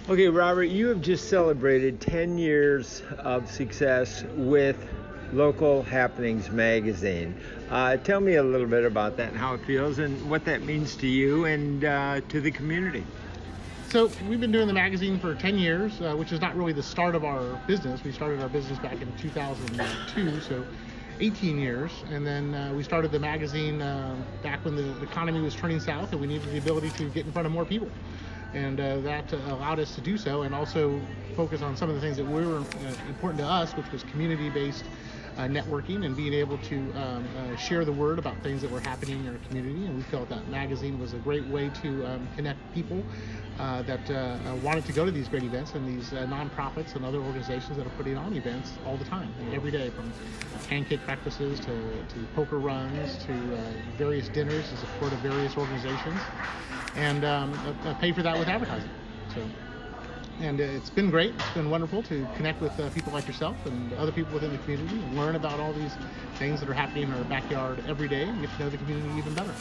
Okay, Robert, you have just celebrated 10 years of success with Local Happenings magazine. Tell me a little bit about that and how it feels and what that means to you and to the community. So we've been doing the magazine for 10 years, which is not really the start of our business. We started our business back in 2002, so 18 years. And then we started the magazine back when the economy was turning south and we needed the ability to get in front of more people. And that allowed us to do so, and also focus on some of the things that were important to us, which was community-based networking and being able to share the word about things that were happening in our community. And we felt that magazine was a great way to connect people that wanted to go to these great events, and these nonprofits and other organizations that are putting on events all the time, every day, from pancake breakfasts to poker runs to various dinners in support of various organizations, and pay for that with advertising. And it's been great. It's been wonderful to connect with people like yourself and other people within the community and learn about all these things that are happening in our backyard every day and get to know the community even better.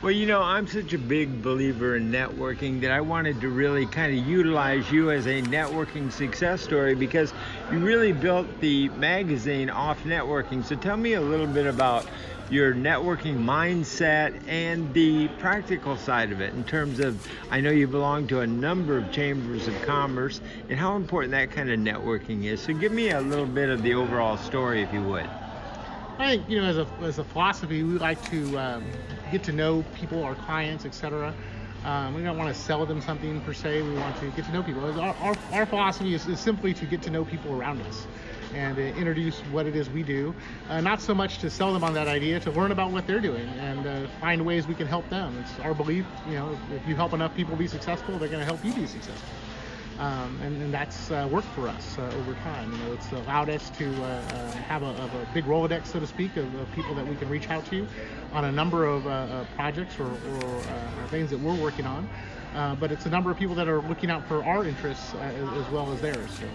Well, I'm such a big believer in networking that I wanted to really kind of utilize you as a networking success story, because you really built the magazine off networking. So tell me a little bit about your networking mindset and the practical side of it in terms of, I know you belong to a number of chambers of commerce, and how important that kind of networking is. So give me a little bit of the overall story, if you would. I think, as a philosophy, we like to get to know people, our clients, etc. We don't want to sell them something per se. We want to get to know people. Our philosophy is simply to get to know people around us and introduce what it is we do. Not so much to sell them on that idea, to learn about what they're doing and find ways we can help them. It's our belief, if you help enough people be successful, they're going to help you be successful. And that's worked for us over time. It's allowed us to have a big Rolodex, so to speak, of people that we can reach out to on a number of projects or things that we're working on. But it's a number of people that are looking out for our interests as well as theirs. So.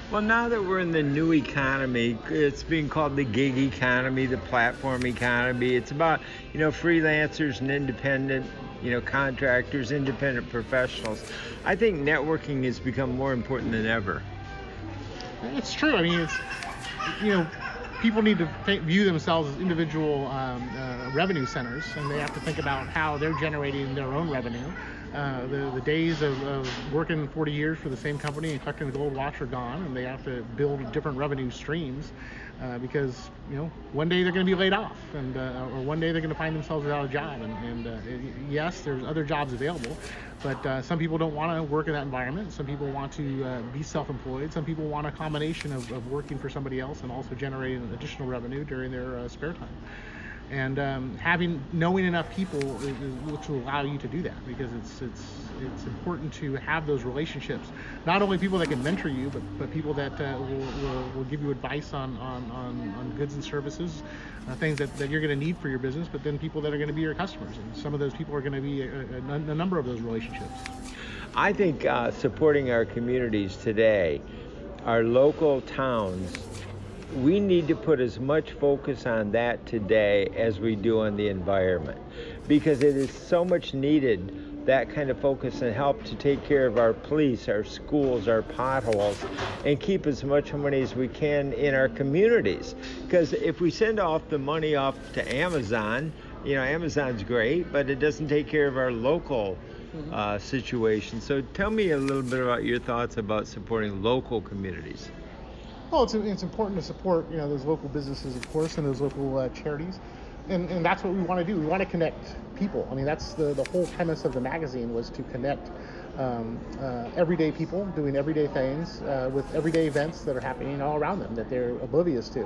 Well, now that we're in the new economy, it's being called the gig economy, the platform economy. It's about, freelancers and independent, contractors, independent professionals. I think networking has become more important than ever. It's true. I mean, people need to view themselves as individual revenue centers, and they have to think about how they're generating their own revenue. The days of working 40 years for the same company and collecting the gold watch are gone, and they have to build different revenue streams because one day they're going to be laid off, and or one day they're going to find themselves without a job. And yes, there's other jobs available, but some people don't want to work in that environment. Some people want to be self-employed. Some people want a combination of working for somebody else and also generating additional revenue during their spare time. And knowing enough people which will allow you to do that, because it's important to have those relationships. Not only people that can mentor you, but people that will give you advice on goods and services, things that you're going to need for your business. But then people that are going to be your customers, and some of those people are going to be a number of those relationships. I think supporting our communities today, our local towns, we need to put as much focus on that today as we do on the environment, because it is so much needed, that kind of focus and help to take care of our police, our schools, our potholes, and keep as much money as we can in our communities. Because if we send off the money off to Amazon, Amazon's great, but it doesn't take care of our local situation. So tell me a little bit about your thoughts about supporting local communities. Well, it's important to support those local businesses, of course, and those local charities, and that's what we want to do. We want to connect people. I mean, that's the whole premise of the magazine, was to connect everyday people doing everyday things with everyday events that are happening all around them that they're oblivious to.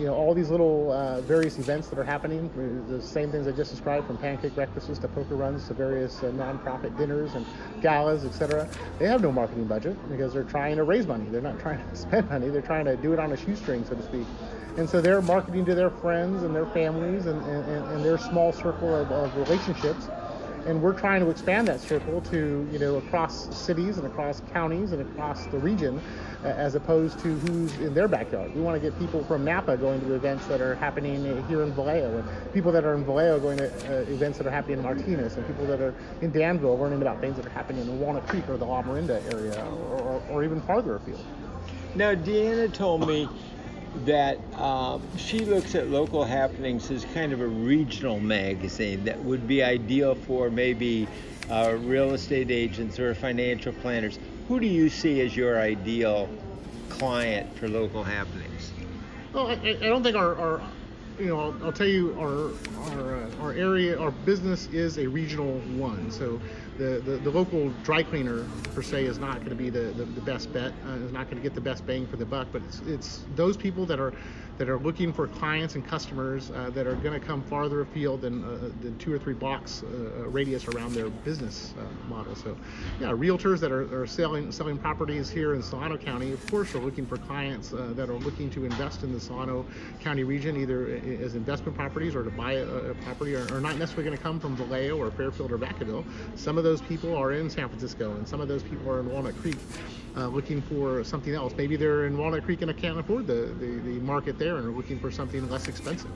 All these little various events that are happening, the same things I just described, from pancake breakfasts to poker runs to various nonprofit dinners and galas, etc. They have no marketing budget because they're trying to raise money. They're not trying to spend money. They're trying to do it on a shoestring, so to speak. And so they're marketing to their friends and their families and their small circle of relationships. And we're trying to expand that circle to, across cities and across counties and across the region, as opposed to who's in their backyard. We want to get people from Napa going to events that are happening here in Vallejo, and people that are in Vallejo going to events that are happening in Martinez, and people that are in Danville learning about things that are happening in Walnut Creek or the La Marinda area, or even farther afield. Now, Deanna told me that she looks at local happenings as kind of a regional magazine that would be ideal for maybe real estate agents or financial planners. Who do you see as your ideal client for local happenings? Well, I don't think our I'll tell you, our area, our business is a regional one. So the local dry cleaner per se is not going to be the best bet. Is not going to get the best bang for the buck. But it's those people that are looking for clients and customers that are going to come farther afield than 2 or 3 blocks radius around their business model. So yeah, realtors that are selling properties here in Solano County, of course, are looking for clients that are looking to invest in the Solano County region, either as investment properties or to buy a property, are not necessarily going to come from Vallejo or Fairfield or Vacaville. Some of those people are in San Francisco, and some of those people are in Walnut Creek looking for something else. Maybe they're in Walnut Creek and can't afford the market there and are looking for something less expensive.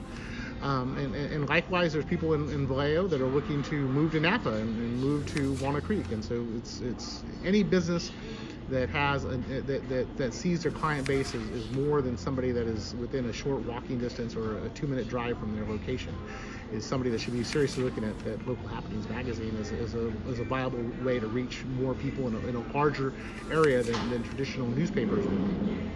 And likewise, there's people in Vallejo that are looking to move to Napa and move to Walnut Creek. And so it's any business that has that sees their client base is more than somebody that is within a short walking distance or a 2-minute drive from their location, is somebody that should be seriously looking at Local Happenings magazine as a viable way to reach more people in a larger area than traditional newspapers would.